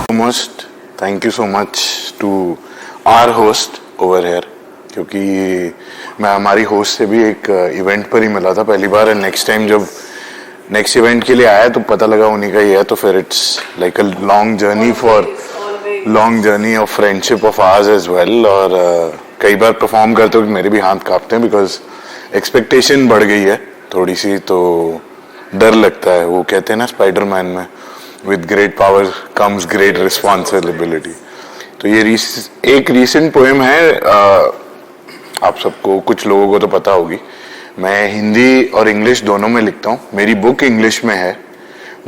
Most thank you so much to our host over here, क्योंकि मैं हमारी host से भी एक इवेंट पर ही मिला था पहली बार, एंड नेक्स्ट टाइम जब नेक्स्ट इवेंट के लिए आया तो पता लगा उन्हीं का ही है, तो फिर it's like a long journey of friendship of ours as well. और कई बार परफॉर्म करते वक्त मेरे भी हाथ कांपते हैं, बिकॉज एक्सपेक्टेशन बढ़ गई है थोड़ी सी, तो डर लगता है। वो कहते हैं ना स्पाइडरमैन में, with great power comes great responsibility. तो ये एक रीसेंट पोएम है, आप सबको कुछ लोगों को तो पता होगी, मैं हिंदी और इंग्लिश दोनों में लिखता हूँ। मेरी बुक इंग्लिश में है,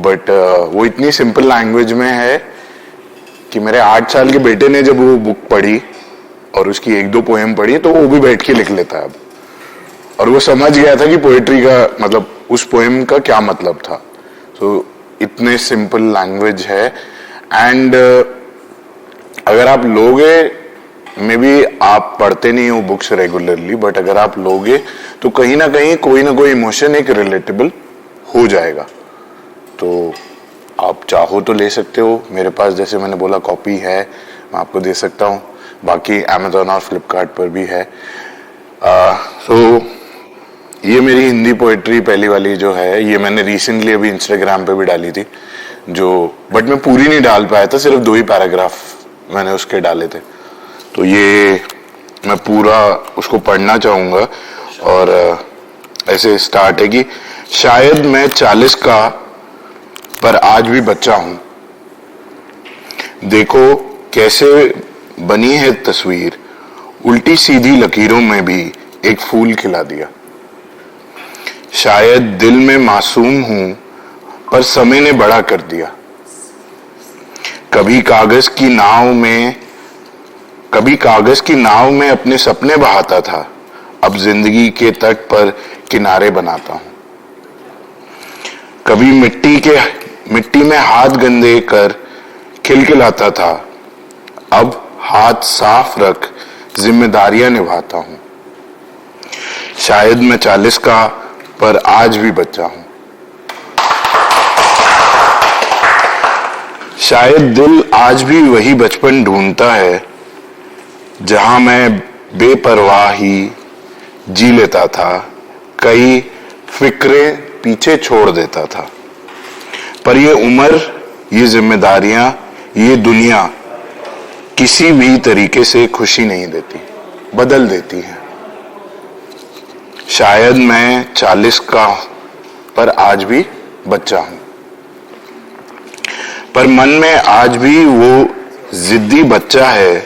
बट वो इतनी सिंपल लैंग्वेज में है कि मेरे 8 साल के बेटे ने जब वो बुक पढ़ी और उसकी 1-2 पोएम पढ़ी तो वो भी बैठ के लिख लेता है अब, और वो समझ गया था कि पोएट्री का मतलब उस पोएम का क्या मतलब था। तो इतने सिंपल लैंग्वेज है, एंड अगर आप लोगे, मे बी आप पढ़ते नहीं हो बुक्स रेगुलरली, बट अगर आप लोगे तो कहीं ना कहीं कोई ना कोई इमोशन एक रिलेटेबल हो जाएगा। तो आप चाहो तो ले सकते हो, मेरे पास जैसे मैंने बोला कॉपी है, मैं आपको दे सकता हूँ, बाकी अमेजोन और फ्लिपकार्ट पर भी है। सो ये मेरी हिंदी पोएट्री पहली वाली जो है, ये मैंने रिसेंटली अभी इंस्टाग्राम पे भी डाली थी, जो बट मैं पूरी नहीं डाल पाया था, सिर्फ 2 ही पैराग्राफ मैंने उसके डाले थे। तो ये मैं पूरा उसको पढ़ना चाहूँगा, और ऐसे स्टार्ट है कि शायद मैं 40 का पर आज भी बच्चा हूँ, देखो कैसे बनी है तस्वीर, उल्टी सीधी लकीरों में भी एक फूल खिला दिया। शायद दिल में मासूम हूं पर समय ने बड़ा कर दिया। कभी कागज की नाव में अपने सपने बहाता था, अब जिंदगी के तट पर किनारे बनाता हूं। कभी मिट्टी में हाथ गंदे कर खिलखिलाता था, अब हाथ साफ रख जिम्मेदारियां निभाता हूं। शायद मैं 40 का पर आज भी बच्चा हूं। शायद दिल आज भी वही बचपन ढूंढता है, जहां मैं बेपरवाही जी लेता था, कई फिक्रें पीछे छोड़ देता था। पर ये उम्र, ये जिम्मेदारियां, ये दुनिया किसी भी तरीके से खुशी नहीं देती, बदल देती है। शायद मैं 40 का पर आज भी बच्चा हूं, पर मन में आज भी वो जिद्दी बच्चा है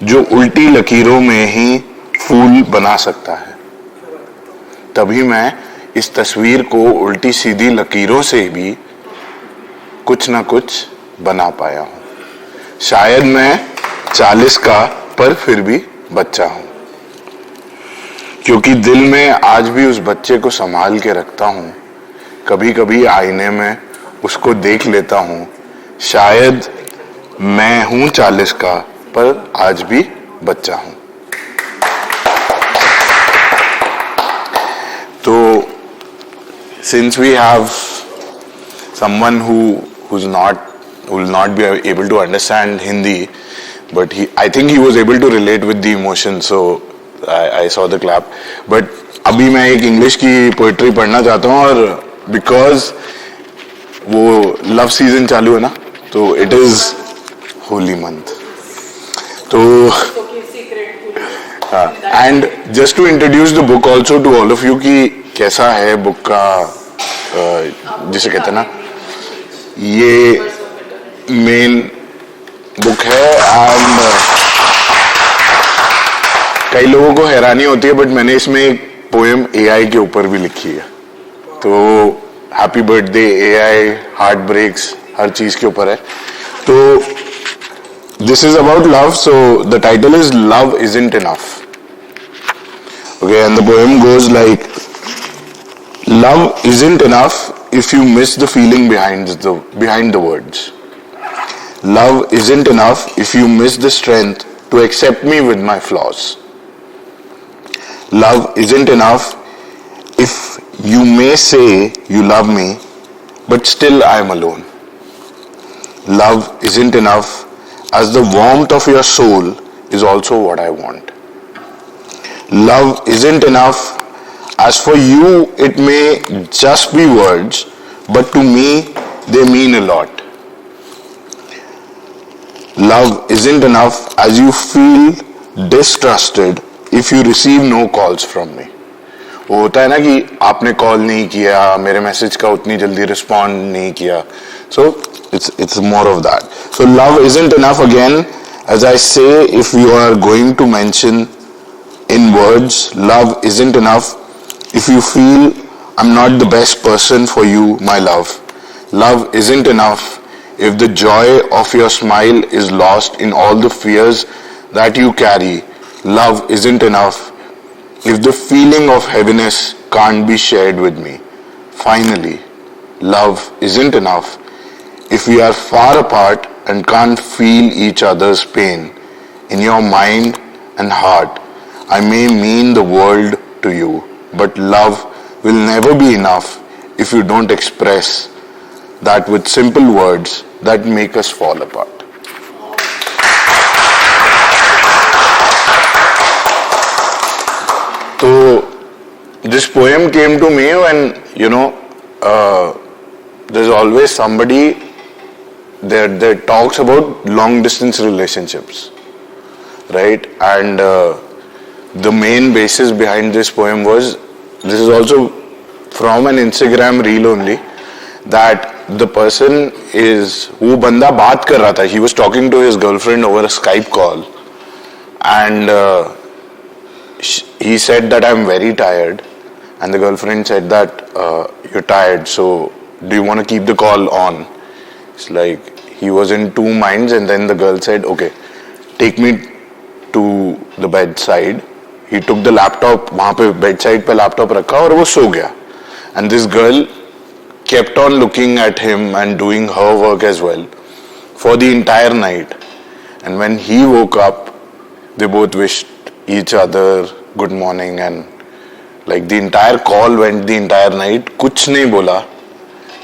जो उल्टी लकीरों में ही फूल बना सकता है। तभी मैं इस तस्वीर को उल्टी सीधी लकीरों से भी कुछ ना कुछ बना पाया हूं। शायद मैं 40 का पर फिर भी बच्चा हूं, क्योंकि दिल में आज भी उस बच्चे को संभाल के रखता हूं। कभी कभी आईने में उसको देख लेता हूं। शायद मैं हूं 40 का पर आज भी बच्चा हूं। तो since we have someone who will not be able to understand Hindi, but I think he was able to relate with the emotion, so I saw the clap. But अभी मैं एक इंग्लिश की पोएट्री पढ़ना चाहता हूँ, और because वो love season चालू है ना, तो इट इज होली मंथ। तो हाँ, and just to introduce the book also to all of you कि कैसा है बुक का, जिसे कहते हैं ना, ये मेन बुक है। एंड कई लोगों को हैरानी होती है, बट मैंने इसमें एक पोएम AI के ऊपर भी लिखी है। तो happy birthday AI, heart breaks, हर चीज के ऊपर है। तो this is about love, so the title is love isn't enough. Okay, and the poem goes like, love isn't enough if you miss the feeling behind the words. Love isn't enough if you miss the strength to accept me with my flaws. Love isn't enough if you may say you love me, but still I am alone. love isn't enough, as the warmth of your soul is also what I want. Love isn't enough, as for you it may just be words, but to me they mean a lot. Love isn't enough, as you feel distrusted if you receive no calls from me. वो होता है ना कि आपने call नहीं किया, मेरे message का उतनी जल्दी रिस्पॉन्ड नहीं किया. So it's more of that. So love isn't enough again. As I say, if you are going to mention in words, love isn't enough. If you feel I'm not the best person for you, my love. Love isn't enough if the joy of your smile is lost in all the fears that you carry. Love isn't enough if the feeling of heaviness can't be shared with me. Finally, love isn't enough if we are far apart and can't feel each other's pain. In your mind and heart, I may mean the world to you, but love will never be enough if you don't express that with simple words that make us fall apart. So this poem came to me when, there's always somebody that talks about long distance relationships, right? And the main basis behind this poem was, this is also from an Instagram reel only, that the person is, वो बंदा बात कर रहा था, he was talking to his girlfriend over a Skype call, and he said that I'm very tired, and the girlfriend said that you're tired, so do you want to keep the call on? It's like he was in two minds, and then the girl said, okay, take me to the bedside. He took the laptop, वहाँ पे bedside पे laptop रखा और वो सो गया. And this girl kept on looking at him and doing her work as well for the entire night. And when he woke up, they both wished each other good morning, and like the entire call went the entire night. कुछ नहीं बोला,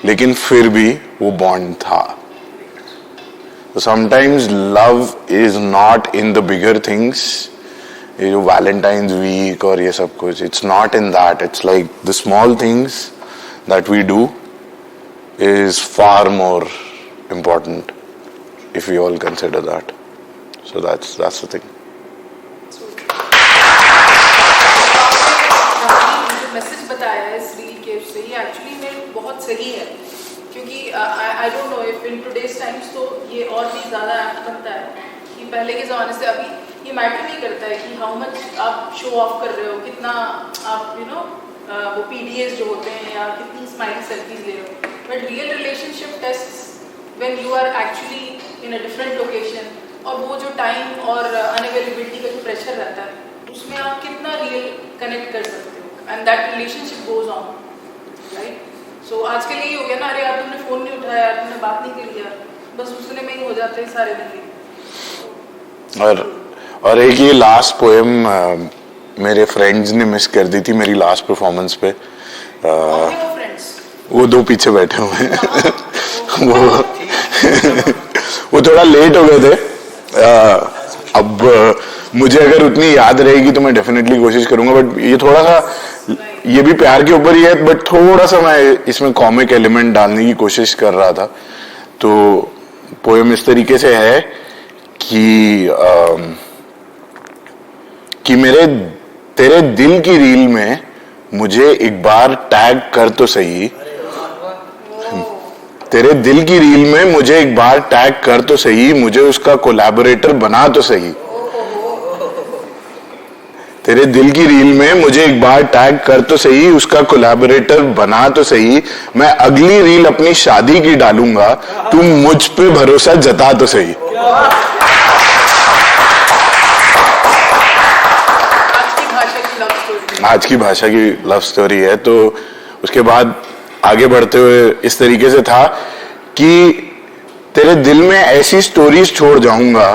लेकिन फिर भी वो bond था. So sometimes love is not in the bigger things, Valentine's week or ये सब कुछ. It's not in that. It's like the small things that we do is far more important if we all consider that. So that's the thing. Message बताया है इस reel के उससे, ये actually में बहुत सही है, क्योंकि I don't know if in today's times तो ये और भी ज़्यादा एक्ट बनता है कि पहले के ज़माने से अभी ये मैटर नहीं करता है कि हाउ मच आप शो ऑफ कर रहे हो, कितना आप वो पीडीएस जो होते हैं या कितनी स्माइली सेल्फीज ले रहे हो. But real relationship test when you are actually in a different location, और वो जो टाइम और अनअवेलेबिलिटी का जो प्रेशर रहता है उसमें आप कितना रियल कनेक्ट कर सकते हो, and that relationship goes on, right. So आज के लिए ये हो गया ना, अरे यार तुमने फ़ोन नहीं उठाया, यार तुमने बात नहीं करी, यार बस उतने में ही हो जाते हैं सारे दिन. और एक ये लास्ट पोएम मेरे फ्रेंड्स ने मिस कर दी थी मेरी लास्ट परफॉर्मेंस पे. वो दो पीछे बैठे हुए हैं. वो थोड़ा लेट हो गए थे. अब मुझे अगर उतनी याद रहेगी तो मैं डेफिनेटली कोशिश करूंगा, बट ये थोड़ा सा, ये भी प्यार के ऊपर ही है, बट थोड़ा सा मैं इसमें कॉमिक एलिमेंट डालने की कोशिश कर रहा था. तो पोएम इस तरीके से है कि मेरे तेरे दिल की रील में मुझे एक बार टैग कर तो सही, तेरे दिल की रील में मुझे एक बार टैग कर तो सही, मुझे उसका कोलैबोरेटर बना तो सही. तेरे दिल की रील में मुझे एक बार टैग कर तो सही, उसका कोलैबोरेटर बना तो सही, मैं अगली रील अपनी शादी की डालूंगा, तुम मुझ पे भरोसा जता तो सही. आज की भाषा की लव स्टोरी है. तो उसके बाद आगे बढ़ते हुए इस तरीके से था कि तेरे दिल में ऐसी स्टोरीज छोड़ जाऊंगा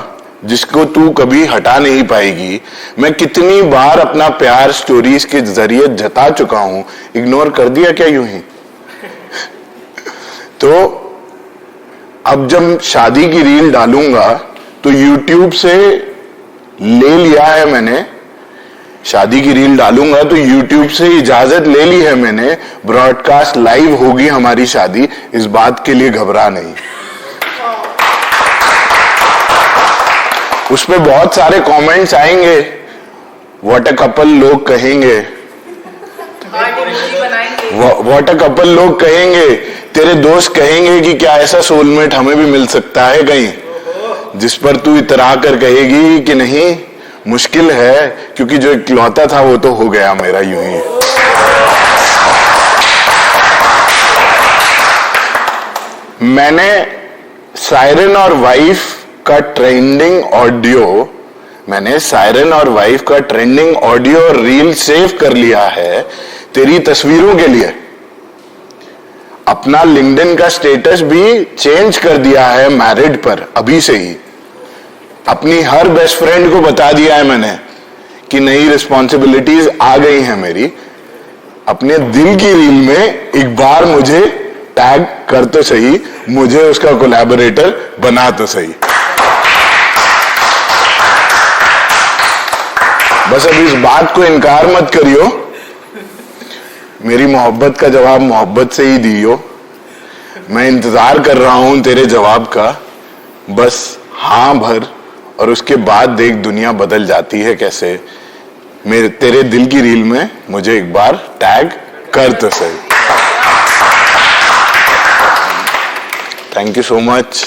जिसको तू कभी हटा नहीं पाएगी. मैं कितनी बार अपना प्यार स्टोरीज के जरिए जता चुका हूं, इग्नोर कर दिया क्या यूं ही. तो अब जब शादी की रील डालूंगा तो YouTube से ले लिया है मैंने, शादी की रील डालूंगा तो YouTube से इजाजत ले ली है मैंने, ब्रॉडकास्ट लाइव होगी हमारी शादी, इस बात के लिए घबरा नहीं। उस पे बहुत सारे कमेंट्स आएंगे, व्हाट अ कपल लोग कहेंगे, व्हाट अ कपल लोग कहेंगे, तेरे दोस्त कहेंगे कि क्या ऐसा सोलमेट हमें भी मिल सकता है कहीं, जिस पर तू इतरा कर कहेगी कि नहीं मुश्किल है, क्योंकि जो इकलौता था वो तो हो गया मेरा यूं ही। मैंने सायरन और वाइफ का ट्रेंडिंग ऑडियो, मैंने सायरन और वाइफ का ट्रेंडिंग ऑडियो और रील सेव कर लिया है तेरी तस्वीरों के लिए। अपना लिंक्डइन का स्टेटस भी चेंज कर दिया है मैरिड पर अभी से ही। अपनी हर बेस्ट फ्रेंड को बता दिया है मैंने कि नई रिस्पॉन्सिबिलिटीज आ गई हैं मेरी। अपने दिल की रील में एक बार मुझे टैग कर तो सही, मुझे उसका कोलैबोरेटर बना तो सही। बस अब इस बात को इनकार मत करियो, मेरी मोहब्बत का जवाब मोहब्बत से ही दियो। मैं इंतजार कर रहा हूं तेरे जवाब का, बस हाँ भर, और उसके बाद देख दुनिया बदल जाती है कैसे। मेरे तेरे दिल की रील में मुझे एक बार टैग कर तो सही। Thank you so much.